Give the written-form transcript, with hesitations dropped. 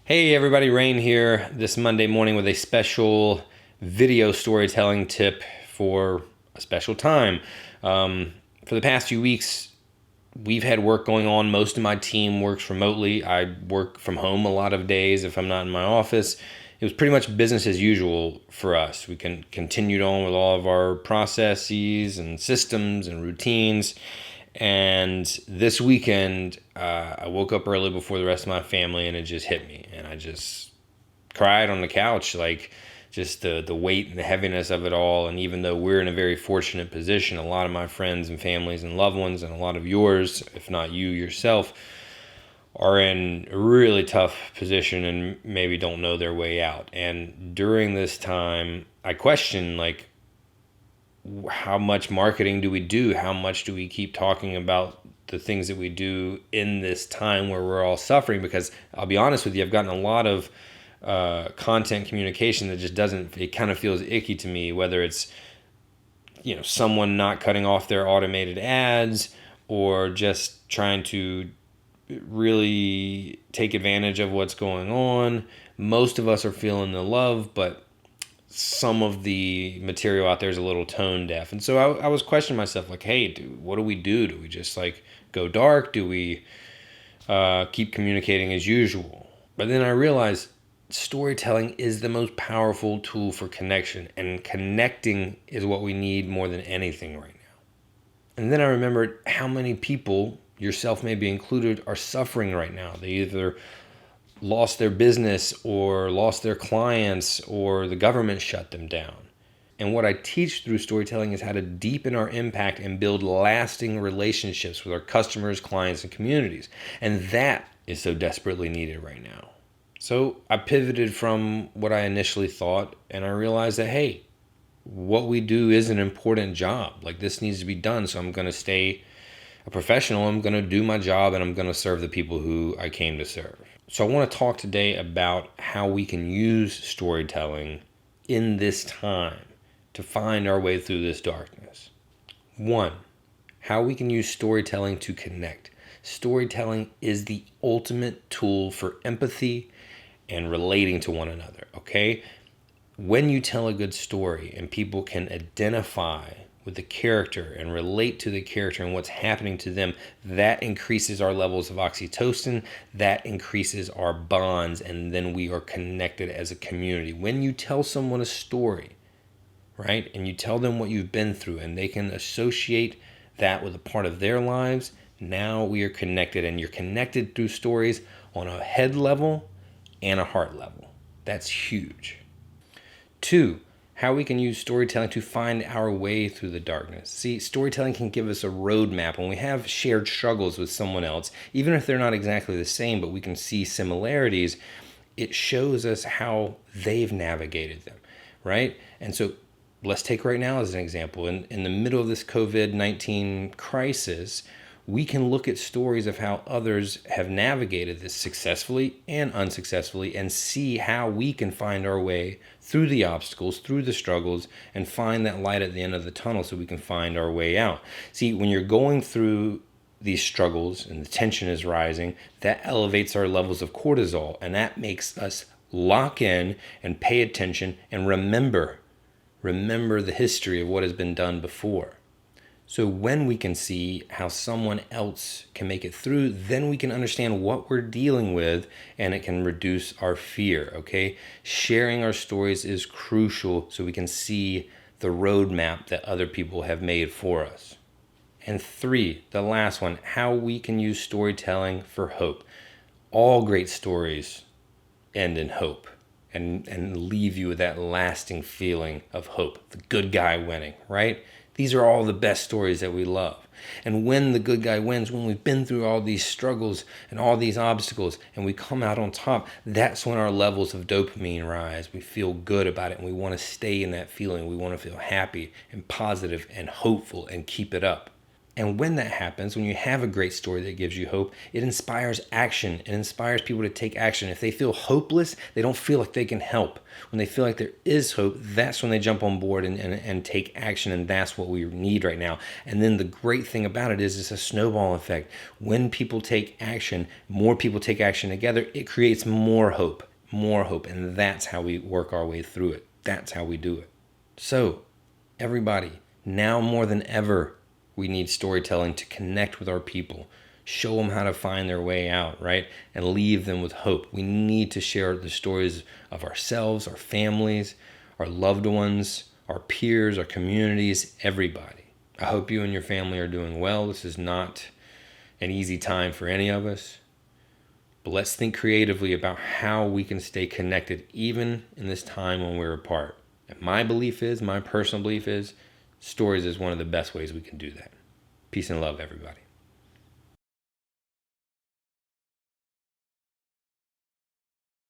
Hey everybody, Rain here this Monday morning with a special video storytelling tip for a special time. For the past few weeks, we've had work going on. Most of my team works remotely. I work from home a lot of days if I'm not in my office. It was pretty much business as usual for us. We continued on with all of our processes and systems and routines. And this weekend, I woke up early before the rest of my family, and it just hit me. And I just cried on the couch, like just the weight and the heaviness of it all. And even though we're in a very fortunate position, a lot of my friends and families and loved ones, and a lot of yours, if not you yourself, are in a really tough position and maybe don't know their way out. And during this time, I question, like, how much marketing do we do? How much do we keep talking about the things that we do in this time where we're all suffering? Because I'll be honest with you, I've gotten a lot of content communication that just doesn't, it kind of feels icky to me, whether it's, someone not cutting off their automated ads or just trying to really take advantage of what's going on. Most of us are feeling the love, but some of the material out there is a little tone deaf. And so I was questioning myself, like, hey, what do we do? Do we just like go dark? Do we keep communicating as usual? But then I realized storytelling is the most powerful tool for connection, and connecting is what we need more than anything right now. And then I remembered how many people, yourself maybe included, are suffering right now. They either lost their business or lost their clients, or the government shut them down. And what I teach through storytelling is how to deepen our impact and build lasting relationships with our customers, clients, and communities. And that is so desperately needed right now. So I pivoted from what I initially thought, and I realized that, hey, what we do is an important job. Like, this needs to be done. So I'm going to stay a professional. I'm going to do my job, and I'm going to serve the people who I came to serve. So I want to talk today about how we can use storytelling in this time to find our way through this darkness. One, how we can use storytelling to connect. Storytelling is the ultimate tool for empathy and relating to one another, okay? When you tell a good story and people can identify with the character and relate to the character and what's happening to them, that increases our levels of oxytocin, that increases our bonds, and then we are connected as a community. When you tell someone a story, right, and you tell them what you've been through, and they can associate that with a part of their lives, now we are connected, and you're connected through stories on a head level and a heart level. That's huge. Two, how we can use storytelling to find our way through the darkness. See, storytelling can give us a roadmap when we have shared struggles with someone else, even if they're not exactly the same, but we can see similarities. It shows us how they've navigated them, right? And so let's take right now as an example. In the middle of this COVID-19 crisis, we can look at stories of how others have navigated this successfully and unsuccessfully, and see how we can find our way through the obstacles, through the struggles, and find that light at the end of the tunnel so we can find our way out. See, when you're going through these struggles and the tension is rising, that elevates our levels of cortisol, and that makes us lock in and pay attention and remember the history of what has been done before. So when we can see how someone else can make it through, then we can understand what we're dealing with, and it can reduce our fear, okay? Sharing our stories is crucial so we can see the roadmap that other people have made for us. And three, the last one, how we can use storytelling for hope. All great stories end in hope and leave you with that lasting feeling of hope, the good guy winning, right? These are all the best stories that we love. And when the good guy wins, when we've been through all these struggles and all these obstacles and we come out on top, that's when our levels of dopamine rise. We feel good about it, and we want to stay in that feeling. We want to feel happy and positive and hopeful and keep it up. And when that happens, when you have a great story that gives you hope, it inspires action. It inspires people to take action. If they feel hopeless, they don't feel like they can help. When they feel like there is hope, that's when they jump on board and take action. And that's what we need right now. And then the great thing about it is it's a snowball effect. When people take action, more people take action together, it creates more hope. And that's how we work our way through it. That's how we do it. So, everybody, now more than ever, we need storytelling to connect with our people, show them how to find their way out, right? And leave them with hope. We need to share the stories of ourselves, our families, our loved ones, our peers, our communities, everybody. I hope you and your family are doing well. This is not an easy time for any of us. But let's think creatively about how we can stay connected even in this time when we're apart. And my personal belief is, stories is one of the best ways we can do that. Peace and love, everybody.